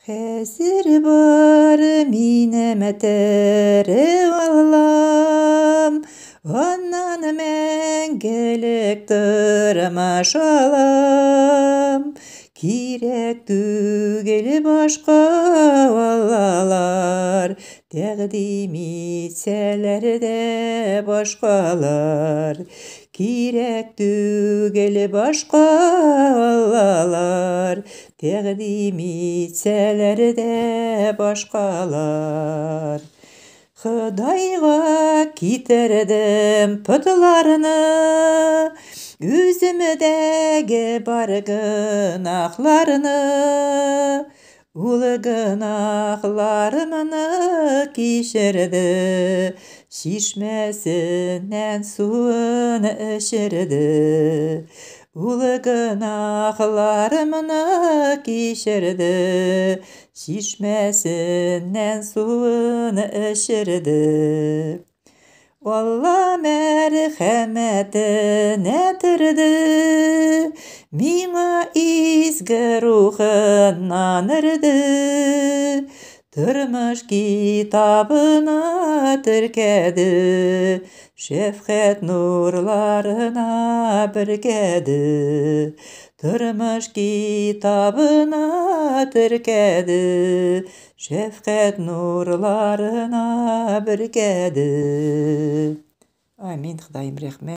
Хәзер бар минем тере Аллам, аннан мәңгелек тормыш алам. Кирәк түгел башка Аллалар, тәкъдим итсәләр дә башкалар. Кирәк түгел башка Аллалар, тәкъдим итсәләр дә башкалар. Ходайга китердем потларны, үземдәге бар гынахларны. Ул гынахларымны кичерде, чишмәсеннән суын эчерде. Ул гынахларымны кичерде, чишмәсеннән суын эчерде. Алла мәрхәмәтенә төрде, миңа изге рухыннан өрде. Тормыш китабына теркәде, шәфкать нурларына бөркәде. Тормыш китабына теркәде, шәфкать нурларына бөркәде. Амин, Ходаем, рәхмәт.